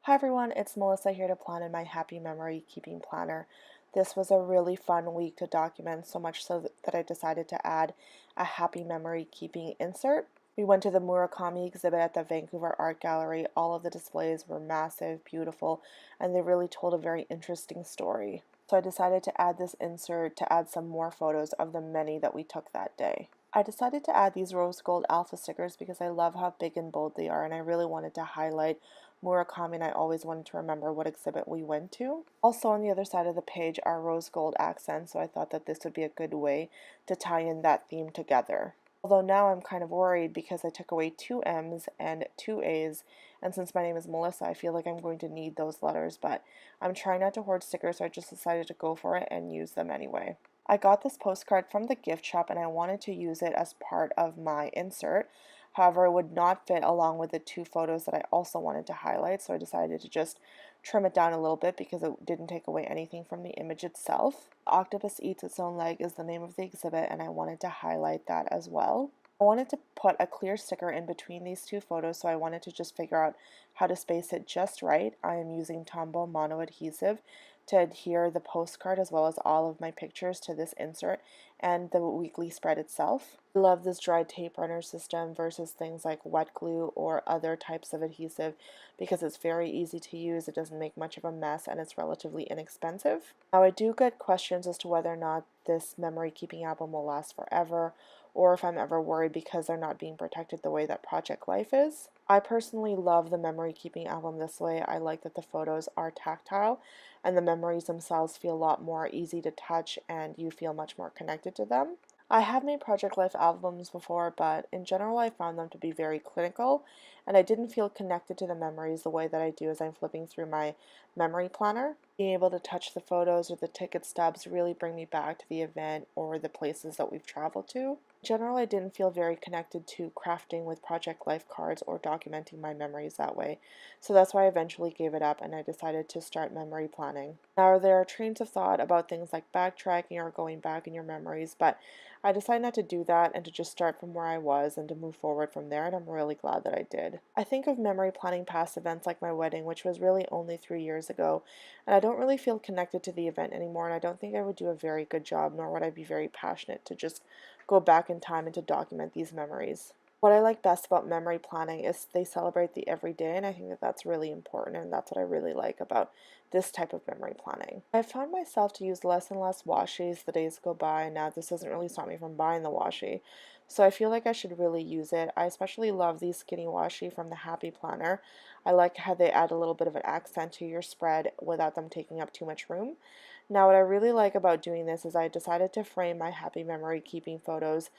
Hi everyone, it's Melissa here to plan in my happy memory keeping planner. This was a really fun week to document, so much so that I decided to add a happy memory keeping insert. We went to the Murakami exhibit at the Vancouver Art Gallery. All of the displays were massive, beautiful, and they really told a very interesting story. So I decided to add this insert to add some more photos of the many that we took that day. I decided to add these rose gold alpha stickers because I love how big and bold they are, and I really wanted to highlight Murakami, and I always wanted to remember what exhibit we went to. Also on the other side of the page are rose gold accents, so I thought that this would be a good way to tie in that theme together. Although now I'm kind of worried because I took away two M's and two A's, and since my name is Melissa, I feel like I'm going to need those letters, but I'm trying not to hoard stickers, so I just decided to go for it and use them anyway. I got this postcard from the gift shop and I wanted to use it as part of my insert. However, it would not fit along with the two photos that I also wanted to highlight, so I decided to just trim it down a little bit because it didn't take away anything from the image itself. The Octopus Eats Its Own Leg is the name of the exhibit, and I wanted to highlight that as well. I wanted to put a clear sticker in between these two photos, so I wanted to just figure out how to space it just right. I am using Tombow mono adhesive to adhere the postcard as well as all of my pictures to this insert and the weekly spread itself. I love this dry tape runner system versus things like wet glue or other types of adhesive because it's very easy to use, it doesn't make much of a mess, and it's relatively inexpensive. Now I do get questions as to whether or not this memory keeping album will last forever, or if I'm ever worried because they're not being protected the way that Project Life is. I personally love the memory keeping album this way. I like that the photos are tactile and the memories themselves feel a lot more easy to touch and you feel much more connected to them. I have made Project Life albums before, but in general I found them to be very clinical and I didn't feel connected to the memories the way that I do as I'm flipping through my memory planner. Being able to touch the photos or the ticket stubs really bring me back to the event or the places that we've traveled to. In general, I didn't feel very connected to crafting with Project Life cards or documenting my memories that way, so that's why I eventually gave it up and I decided to start memory planning. Now, there are trains of thought about things like backtracking or going back in your memories, but I decided not to do that and to just start from where I was and to move forward from there, and I'm really glad that I did. I think of memory planning past events like my wedding, which was really only 3 years ago, and I don't really feel connected to the event anymore, and I don't think I would do a very good job, nor would I be very passionate to just go back in time and to document these memories. What I like best about memory planning is they celebrate the everyday, and I think that that's really important, and that's what I really like about this type of memory planning. I've found myself to use less and less washi as the days go by, and now this doesn't really stop me from buying the washi, so I feel like I should really use it. I especially love these skinny washi from the Happy Planner. I like how they add a little bit of an accent to your spread without them taking up too much room. Now, what I really like about doing this is I decided to frame my happy memory keeping photos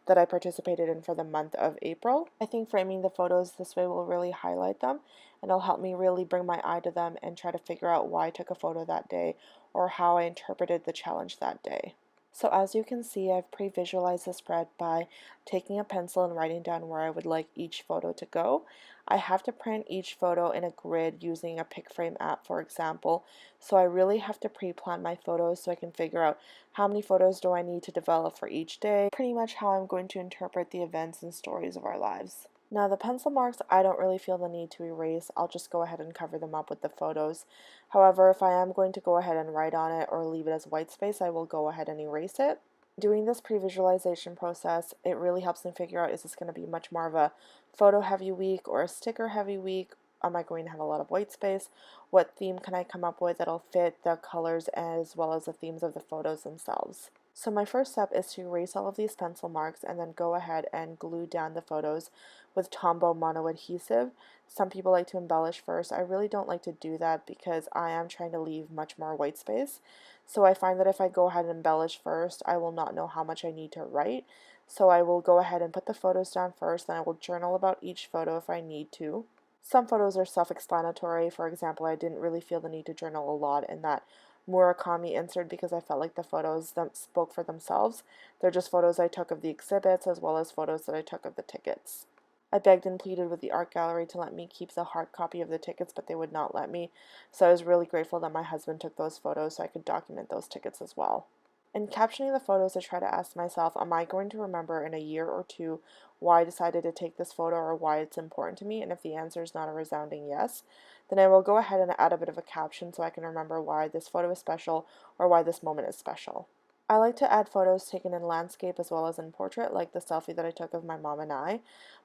that I participated in for the month of April. I think framing the photos this way will really highlight them and it'll help me really bring my eye to them and try to figure out why I took a photo that day or how I interpreted the challenge that day. So as you can see, I've pre-visualized the spread by taking a pencil and writing down where I would like each photo to go. I have to print each photo in a grid using a pick frame app, for example, so I really have to pre-plan my photos so I can figure out how many photos do I need to develop for each day, pretty much how I'm going to interpret the events and stories of our lives. Now the pencil marks, I don't really feel the need to erase. I'll just go ahead and cover them up with the photos. However, if I am going to go ahead and write on it or leave it as white space, I will go ahead and erase it. Doing this pre-visualization process, it really helps me figure out, is this going to be much more of a photo heavy week or a sticker heavy week? Am I going to have a lot of white space? What theme can I come up with that'll fit the colors as well as the themes of the photos themselves? So my first step is to erase all of these pencil marks and then go ahead and glue down the photos with Tombow mono adhesive. Some people like to embellish first. I really don't like to do that because I am trying to leave much more white space. So I find that if I go ahead and embellish first, I will not know how much I need to write. So I will go ahead and put the photos down first, then I will journal about each photo if I need to. Some photos are self-explanatory. For example, I didn't really feel the need to journal a lot in that Murakami insert because I felt like the photos spoke for themselves. They're just photos I took of the exhibits as well as photos that I took of the tickets. I begged and pleaded with the art gallery to let me keep the hard copy of the tickets, but they would not let me. So I was really grateful that my husband took those photos so I could document those tickets as well. In captioning the photos, I try to ask myself, am I going to remember in a year or two why I decided to take this photo or why it's important to me? And if the answer is not a resounding yes, Then I will go ahead and add a bit of a caption so I can remember why this photo is special or why this moment is special. I like to add photos taken in landscape as well as in portrait, like the selfie that I took of my mom and I,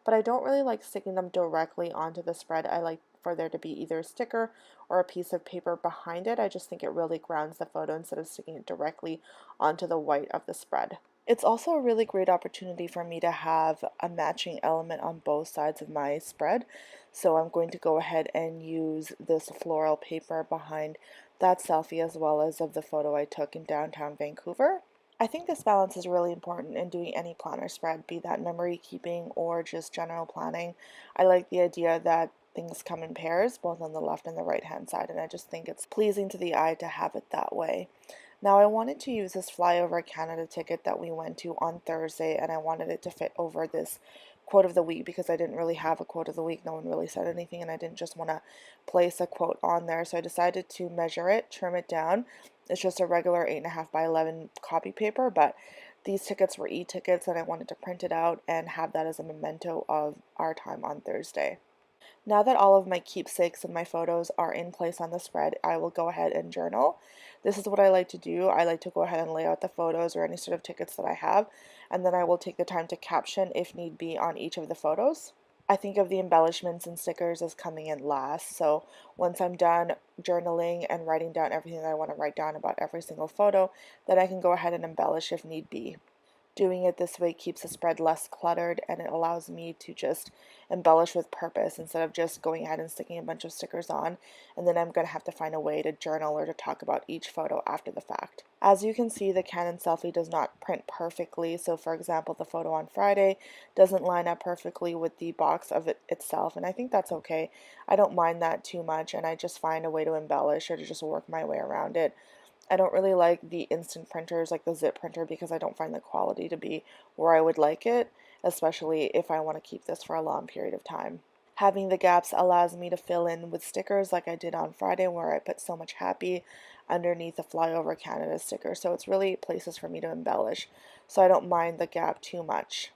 but I don't really like sticking them directly onto the spread. I like for there to be either a sticker or a piece of paper behind it. I just think it really grounds the photo instead of sticking it directly onto the white of the spread. It's also a really great opportunity for me to have a matching element on both sides of my spread. So I'm going to go ahead and use this floral paper behind that selfie as well as of the photo I took in downtown Vancouver. I think this balance is really important in doing any planner spread, be that memory keeping or just general planning. I like the idea that things come in pairs, both on the left and the right hand side, and I just think it's pleasing to the eye to have it that way. Now I wanted to use this flyover Canada ticket that we went to on Thursday, and I wanted it to fit over this quote of the week because I didn't really have a quote of the week. No one really said anything, and I didn't just want to place a quote on there. So I decided to measure it, trim it down. It's just a regular 8.5 by 11 copy paper, but these tickets were e-tickets, and I wanted to print it out and have that as a memento of our time on Thursday. Now that all of my keepsakes and my photos are in place on the spread, I will go ahead and journal. This is what I like to do. I like to go ahead and lay out the photos or any sort of tickets that I have, and then I will take the time to caption if need be on each of the photos. I think of the embellishments and stickers as coming in last, so once I'm done journaling and writing down everything that I want to write down about every single photo, then I can go ahead and embellish if need be. Doing it this way keeps the spread less cluttered, and it allows me to just embellish with purpose instead of just going ahead and sticking a bunch of stickers on, and then I'm going to have to find a way to journal or to talk about each photo after the fact. As you can see, the Canon selfie does not print perfectly, so for example, the photo on Friday doesn't line up perfectly with the box of it itself, and I think that's okay. I don't mind that too much, and I just find a way to embellish or to just work my way around it. I don't really like the instant printers like the zip printer because I don't find the quality to be where I would like it, especially if I want to keep this for a long period of time. Having the gaps allows me to fill in with stickers like I did on Friday where I put so much happy underneath the flyover Canada sticker. So it's really places for me to embellish. So I don't mind the gap too much.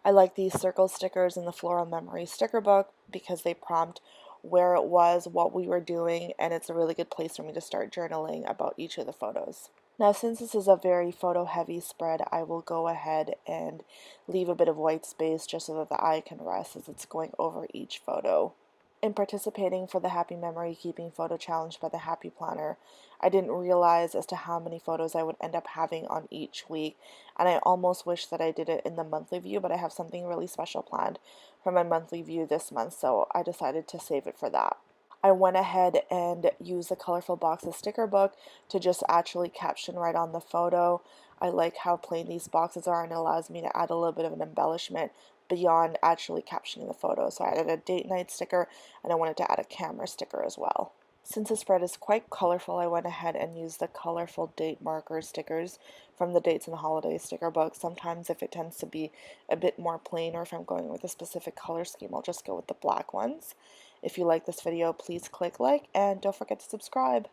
I like these circle stickers in the Floral Memory sticker book because they prompt where it was, what we were doing, and it's a really good place for me to start journaling about each of the photos. Now, since this is a very photo heavy spread, I will go ahead and leave a bit of white space just so that the eye can rest as it's going over each photo. In participating for the Happy Memory Keeping Photo Challenge by the Happy Planner, I didn't realize as to how many photos I would end up having on each week, and I almost wish that I did it in the monthly view, but I have something really special planned for my monthly view this month, so I decided to save it for that. I went ahead and used the Colorful Boxes sticker book to just actually caption right on the photo. I like how plain these boxes are, and it allows me to add a little bit of an embellishment beyond actually captioning the photo. So I added a date night sticker, and I wanted to add a camera sticker as well. Since the spread is quite colorful, I went ahead and used the colorful date marker stickers from the Dates and Holidays sticker book. Sometimes if it tends to be a bit more plain, or if I'm going with a specific color scheme, I'll just go with the black ones. If you like this video, please click like and don't forget to subscribe.